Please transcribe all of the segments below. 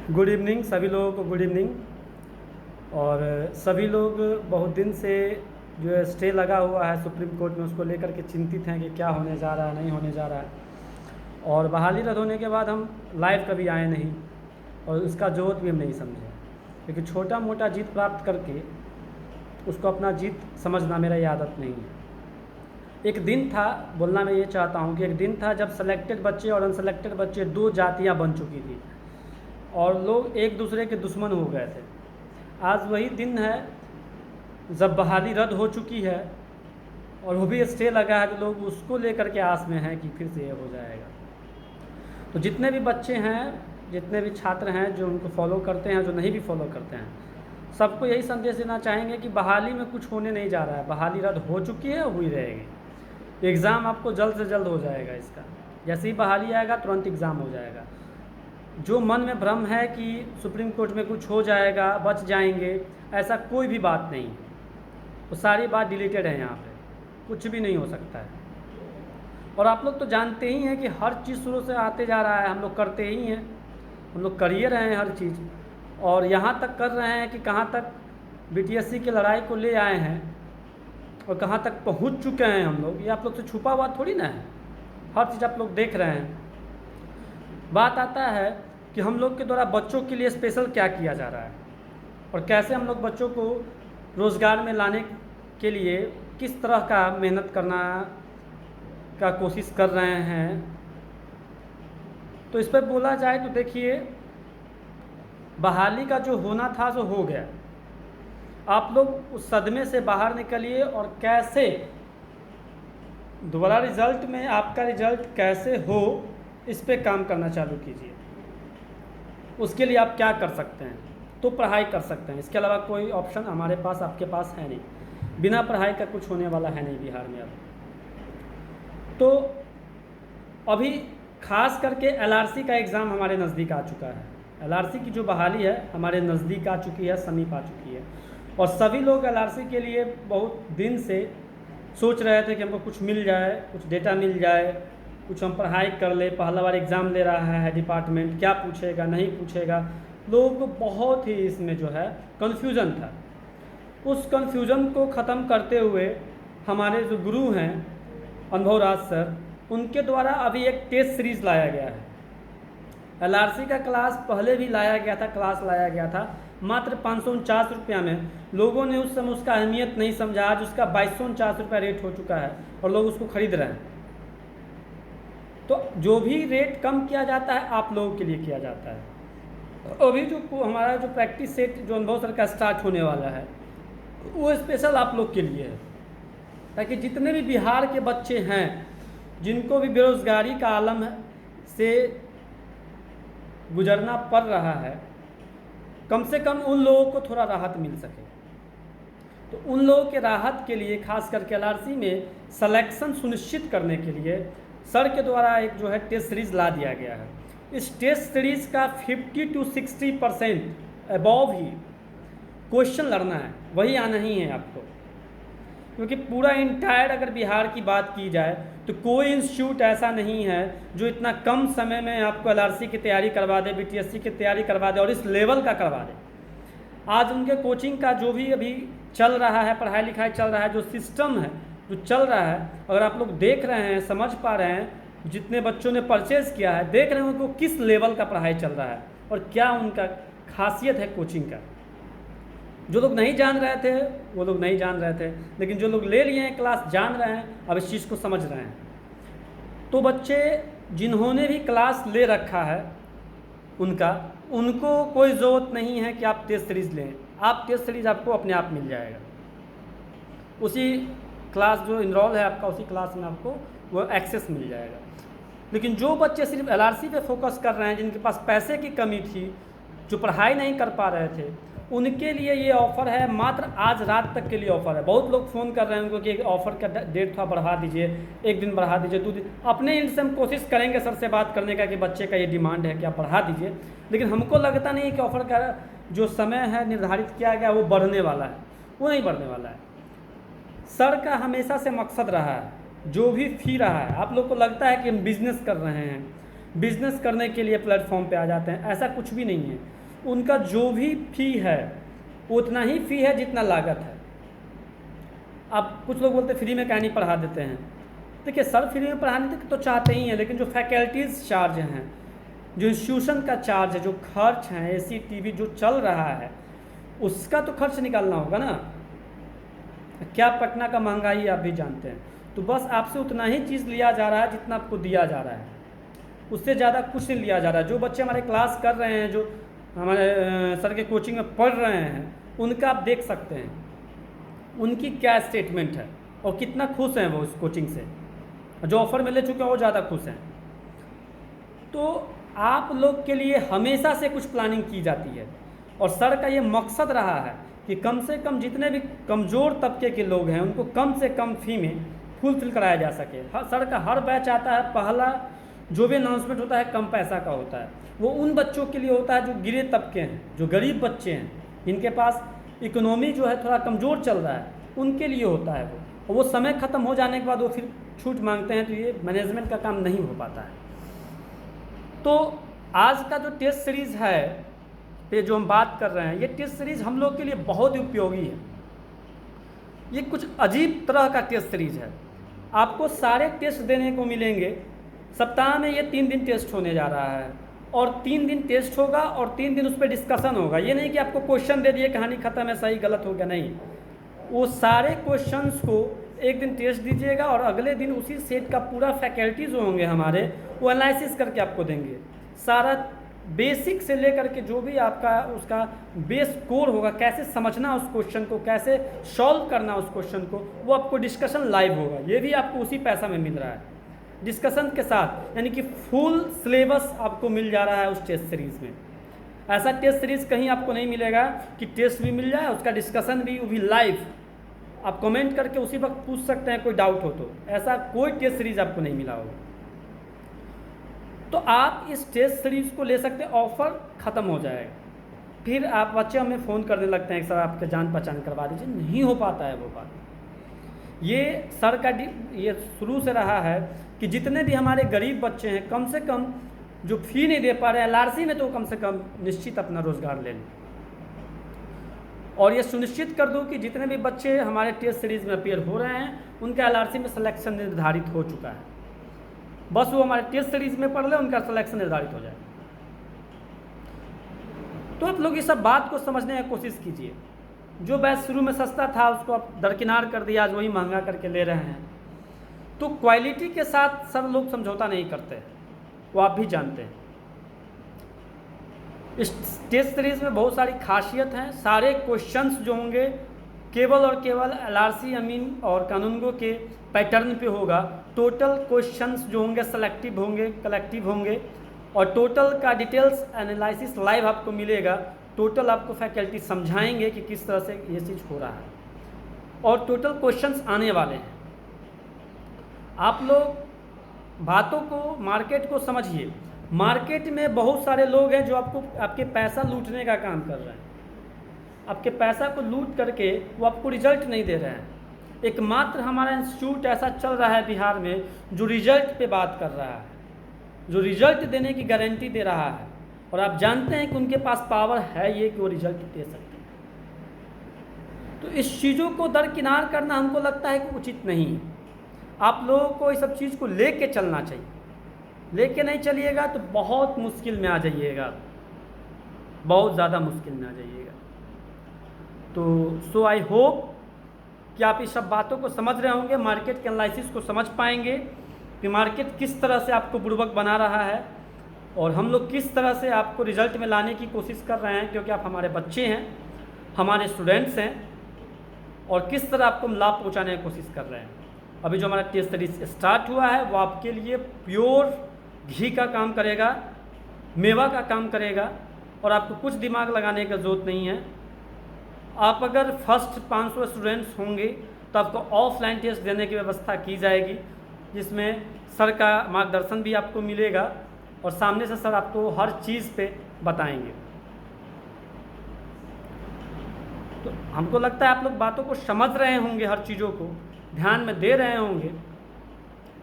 Good evening सभी लोगों को, गुड इवनिंग। और सभी लोग बहुत दिन से जो है स्टे लगा हुआ है सुप्रीम कोर्ट में, उसको लेकर के चिंतित हैं कि क्या होने जा रहा है, नहीं होने जा रहा है। और बहाली रद्द होने के बाद हम लाइव कभी आए नहीं और उसका ज़रूरत भी हम नहीं समझे, क्योंकि छोटा मोटा जीत प्राप्त करके उसको अपना जीत समझना मेरा ये आदत नहीं है। एक दिन था, बोलना मैं ये चाहता हूँ कि एक दिन था जब सेलेक्टेड बच्चे और अनसेलेक्टेड बच्चे दो जातियाँ बन चुकी थी और लोग एक दूसरे के दुश्मन हो गए थे। आज वही दिन है जब बहाली रद्द हो चुकी है और वो भी स्टे लगा है, तो लोग उसको लेकर के आस में हैं कि फिर से ये हो जाएगा। तो जितने भी बच्चे हैं, जितने भी छात्र हैं जो उनको फॉलो करते हैं, जो नहीं भी फॉलो करते हैं, सबको यही संदेश देना चाहेंगे कि बहाली में कुछ होने नहीं जा रहा है। बहाली रद्द हो चुकी है, हुई रहेगी। एग्ज़ाम आपको जल्द से जल्द हो जाएगा इसका। जैसे ही बहाली आएगा तुरंत एग्ज़ाम हो जाएगा। जो मन में भ्रम है कि सुप्रीम कोर्ट में कुछ हो जाएगा, बच जाएंगे, ऐसा कोई भी बात नहीं है। वो सारी बात डिलीटेड है, यहाँ पे कुछ भी नहीं हो सकता है। और आप लोग तो जानते ही हैं कि हर चीज़ शुरू से आते जा रहा है, हम लोग करते ही हैं, हम लोग कर ही रहे हैं हर चीज़। और यहाँ तक कर रहे हैं कि कहाँ तक बीटीएससी की लड़ाई को ले आए हैं और कहाँ तक पहुँच चुके हैं हम लोग, ये आप लोग से छुपा हुआ थोड़ी ना है, हर चीज़ आप लोग देख रहे हैं। बात आता है कि हम लोग के द्वारा बच्चों के लिए स्पेशल क्या किया जा रहा है और कैसे हम लोग बच्चों को रोज़गार में लाने के लिए किस तरह का मेहनत करना का कोशिश कर रहे हैं। तो इस पर बोला जाए तो देखिए, बहाली का जो होना था सो हो गया। आप लोग उस सदमे से बाहर निकलिए और कैसे दोबारा रिज़ल्ट में आपका रिज़ल्ट कैसे हो, इस पे काम करना चालू कीजिए। उसके लिए आप क्या कर सकते हैं? तो पढ़ाई कर सकते हैं, इसके अलावा कोई ऑप्शन हमारे पास, आपके पास है नहीं। बिना पढ़ाई का कुछ होने वाला है नहीं बिहार में अब। तो अभी खास करके एलआरसी का एग्ज़ाम हमारे नज़दीक आ चुका है। एलआरसी की जो बहाली है हमारे नज़दीक आ चुकी है, समीप आ चुकी है। और सभी लोग एलआरसी के लिए बहुत दिन से सोच रहे थे कि हमको कुछ मिल जाए, कुछ डेटा मिल जाए, कुछ हम पढ़ाई कर ले। पहला बार एग्ज़ाम ले रहा है डिपार्टमेंट, क्या पूछेगा नहीं पूछेगा, लोगों को बहुत ही इसमें जो है कन्फ्यूज़न था। उस कन्फ्यूज़न को ख़त्म करते हुए हमारे जो गुरु हैं अनुभव राज सर, उनके द्वारा अभी एक टेस्ट सीरीज़ लाया गया है। एलआरसी का क्लास पहले भी लाया गया था, क्लास लाया गया था मात्र 549 रुपया में। लोगों ने उस समय उसका अहमियत नहीं समझा, आज उसका 2249 रुपया रेट हो चुका है और लोग उसको ख़रीद रहे हैं। तो जो भी रेट कम किया जाता है आप लोगों के लिए किया जाता है। अभी जो हमारा जो प्रैक्टिस सेट जो अनुभव सर का स्टार्ट होने वाला है वो स्पेशल आप लोग के लिए है, ताकि जितने भी बिहार के बच्चे हैं जिनको भी बेरोज़गारी का आलम से गुजरना पड़ रहा है, कम से कम उन लोगों को थोड़ा राहत मिल सके। तो उन लोगों के राहत के लिए खास करके एलआरसी में सिलेक्शन सुनिश्चित करने के लिए सर के द्वारा एक जो है टेस्ट सीरीज़ ला दिया गया है। इस टेस्ट सीरीज़ का 50 to 60% अबव ही क्वेश्चन लड़ना है, वही आना ही है आपको। क्योंकि पूरा इंटायर अगर बिहार की बात की जाए तो कोई इंस्टीट्यूट ऐसा नहीं है जो इतना कम समय में आपको एलआरसी की तैयारी करवा दे, बीटीएससी की तैयारी करवा दे और इस लेवल का करवा दे। आज उनके कोचिंग का जो भी अभी चल रहा है, पढ़ाई लिखाई चल रहा है, जो सिस्टम है जो चल रहा है, अगर आप लोग देख रहे हैं, समझ पा रहे हैं, जितने बच्चों ने परचेज़ किया है, देख रहे हैं उनको किस लेवल का पढ़ाई चल रहा है और क्या उनका खासियत है कोचिंग का। जो लोग नहीं जान रहे थे वो लोग नहीं जान रहे थे, लेकिन जो लोग ले लिए हैं क्लास जान रहे हैं, अब इस चीज़ को समझ रहे हैं। तो बच्चे जिन्होंने भी क्लास ले रखा है उनको कोई ज़रूरत नहीं है कि आप टेस्ट सीरीज़ लें। आप टेस्ट सीरीज़ आपको अपने आप मिल जाएगा। उसी क्लास जो इनरोल है आपका, उसी क्लास में आपको वो एक्सेस मिल जाएगा। लेकिन जो बच्चे सिर्फ एलआरसी पे फोकस कर रहे हैं, जिनके पास पैसे की कमी थी, जो पढ़ाई नहीं कर पा रहे थे, उनके लिए ये ऑफ़र है। मात्र आज रात तक के लिए ऑफ़र है। बहुत लोग फ़ोन कर रहे हैं उनको कि ऑफ़र का डेट थोड़ा बढ़ा दीजिए, एक दिन बढ़ा दीजिए, 2 दिन। अपने एंड से हम कोशिश करेंगे सर से बात करने का कि बच्चे का ये डिमांड है कि आप बढ़ा दीजिए, लेकिन हमको लगता नहीं है कि ऑफ़र का जो समय है निर्धारित किया गया वो बढ़ने वाला है, वो नहीं बढ़ने वाला है। सर का हमेशा से मकसद रहा है, जो भी फी रहा है, आप लोग को लगता है कि हम बिज़नेस कर रहे हैं, बिजनेस करने के लिए प्लेटफॉर्म पे आ जाते हैं। ऐसा कुछ भी नहीं है। उनका जो भी फ़ी है उतना ही फ़ी है जितना लागत है। अब कुछ लोग बोलते हैं फ्री में कहीं नहीं पढ़ा देते हैं। देखिए सर, फ्री में पढ़ाने तो चाहते ही हैं, लेकिन जो फैकल्टीज़ चार्ज हैं, जो इंस्टीट्यूशन का चार्ज है, जो खर्च है, एसी टीवी जो चल रहा है, उसका तो खर्च निकालना होगा ना। क्या पटना का महंगाई आप भी जानते हैं। तो बस आपसे उतना ही चीज़ लिया जा रहा है जितना आपको दिया जा रहा है, उससे ज़्यादा कुछ नहीं लिया जा रहा है। जो बच्चे हमारे क्लास कर रहे हैं, जो हमारे सर के कोचिंग में पढ़ रहे हैं, उनका आप देख सकते हैं उनकी क्या स्टेटमेंट है और कितना खुश हैं वो इस कोचिंग से। जो ऑफ़र में ले चुके हैं वो ज़्यादा खुश हैं। तो आप लोग के लिए हमेशा से कुछ प्लानिंग की जाती है, और सर का ये मकसद रहा है कि कम से कम जितने भी कमज़ोर तबके के लोग हैं उनको कम से कम फ़ी में फुलफिल कराया जा सके। सर का हर बैच आता है, पहला जो भी अनाउंसमेंट होता है कम पैसा का होता है। वो उन बच्चों के लिए होता है जो गिरे तबके हैं, जो गरीब बच्चे हैं, जिनके पास इकोनॉमी जो है थोड़ा कमज़ोर चल रहा है, उनके लिए होता है वो। और वो समय ख़त्म हो जाने के बाद वो फिर छूट मांगते हैं, तो ये मैनेजमेंट का काम नहीं हो पाता है। तो आज का जो टेस्ट सीरीज़ है पे जो हम बात कर रहे हैं, ये टेस्ट सीरीज़ हम लोग के लिए बहुत ही उपयोगी है। ये कुछ अजीब तरह का टेस्ट सीरीज़ है। आपको सारे टेस्ट देने को मिलेंगे। सप्ताह में ये 3 दिन टेस्ट होने जा रहा है, और 3 दिन टेस्ट होगा और 3 दिन उस पर डिस्कशन होगा। ये नहीं कि आपको क्वेश्चन दे दिए, कहानी ख़त्म है, सही गलत हो गया, नहीं। वो सारे क्वेश्चंस को एक दिन टेस्ट दीजिएगा और अगले दिन उसी सेट का पूरा फैकल्टी जो होंगे हमारे, वो एनालिसिस करके आपको देंगे। सारा बेसिक से लेकर के जो भी आपका उसका बेस कोर होगा, कैसे समझना उस क्वेश्चन को, कैसे सॉल्व करना उस क्वेश्चन को, वो आपको डिस्कशन लाइव होगा। ये भी आपको उसी पैसा में मिल रहा है, डिस्कशन के साथ, यानी कि फुल सिलेबस आपको मिल जा रहा है उस टेस्ट सीरीज़ में। ऐसा टेस्ट सीरीज़ कहीं आपको नहीं मिलेगा कि टेस्ट भी मिल जाए, उसका डिस्कशन भी, वो भी लाइव। आप कमेंट करके उसी वक्त पूछ सकते हैं कोई डाउट हो तो। ऐसा कोई टेस्ट सीरीज़ आपको नहीं मिला होगा। तो आप इस टेस्ट सीरीज़ को ले सकते हैं, ऑफ़र ख़त्म हो जाएगा, फिर आप बच्चे हमें फ़ोन करने लगते हैं कि सर आपके जान पहचान करवा दीजिए। नहीं हो पाता है वो बात। ये सर का ये शुरू से रहा है कि जितने भी हमारे गरीब बच्चे हैं, कम से कम जो फ़ी नहीं दे पा रहे हैं LRC में, तो कम से कम निश्चित अपना रोज़गार ले लें। और ये सुनिश्चित कर दूं कि जितने भी बच्चे हमारे टेस्ट सीरीज़ में अपीयर हो रहे हैं, उनका LRC में सिलेक्शन निर्धारित हो चुका है। बस वो हमारे टेस्ट सीरीज़ में पढ़ ले, उनका सिलेक्शन निर्धारित हो जाए। तो आप लोग इस सब बात को समझने की कोशिश कीजिए। जो बैच शुरू में सस्ता था उसको आप दरकिनार कर दिया, आज वही महंगा करके ले रहे हैं। तो क्वालिटी के साथ सब लोग समझौता नहीं करते, वो आप भी जानते हैं। इस टेस्ट सीरीज़ में बहुत सारी खासियत हैं। सारे क्वेश्चंस जो होंगे केवल और केवल LRC अमीन और कानूनगो के पैटर्न पे होगा। टोटल क्वेश्चंस जो होंगे सेलेक्टिव होंगे, कलेक्टिव होंगे, और टोटल का डिटेल्स एनालिसिस लाइव आपको मिलेगा। टोटल आपको फैकल्टी समझाएंगे कि किस तरह से ये चीज़ हो रहा है, और टोटल क्वेश्चंस आने वाले हैं। आप लोग बातों को, मार्केट को समझिए। मार्केट में बहुत सारे लोग हैं जो आपके पैसा लूटने का काम कर रहे हैं। आपके पैसा को लूट करके वो आपको रिजल्ट नहीं दे रहे हैं। एकमात्र हमारा इंस्टीट्यूट ऐसा चल रहा है बिहार में जो रिजल्ट पे बात कर रहा है, जो रिजल्ट देने की गारंटी दे रहा है। और आप जानते हैं कि उनके पास पावर है ये कि वो रिजल्ट दे सकते हैं। तो इस चीज़ों को दरकिनार करना हमको लगता है कि उचित नहीं है। आप लोगों को इस सब चीज़ को लेके चलना चाहिए। लेके नहीं चलिएगा तो बहुत मुश्किल में आ जाइएगा, बहुत ज़्यादा मुश्किल में आ जाइएगा। तो आई होप कि आप इस सब बातों को समझ रहे होंगे, मार्केट के एनालिसिस को समझ पाएंगे कि मार्केट किस तरह से आपको बुड़बक बना रहा है, और हम लोग किस तरह से आपको रिजल्ट में लाने की कोशिश कर रहे हैं, क्योंकि आप हमारे बच्चे हैं, हमारे स्टूडेंट्स हैं, और किस तरह आपको लाभ पहुँचाने की कोशिश कर रहे हैं। अभी जो हमारा टेस्ट सीरीज स्टार्ट हुआ है वो आपके लिए प्योर घी का काम करेगा, मेवा का काम करेगा, और आपको कुछ दिमाग लगाने की ज़रूरत नहीं है। आप अगर फर्स्ट 500 स्टूडेंट्स होंगे तो आपको ऑफलाइन टेस्ट देने की व्यवस्था की जाएगी, जिसमें सर का मार्गदर्शन भी आपको मिलेगा, और सामने से सर आपको हर चीज़ पे बताएंगे। तो हमको लगता है आप लोग बातों को समझ रहे होंगे, हर चीज़ों को ध्यान में दे रहे होंगे,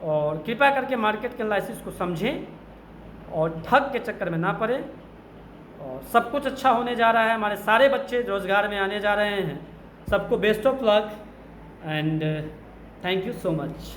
और कृपया करके मार्केट के एनालिसिस को समझें और ठग के चक्कर में ना पड़े। और सब कुछ अच्छा होने जा रहा है, हमारे सारे बच्चे रोज़गार में आने जा रहे हैं। सबको best of luck and thank you so much.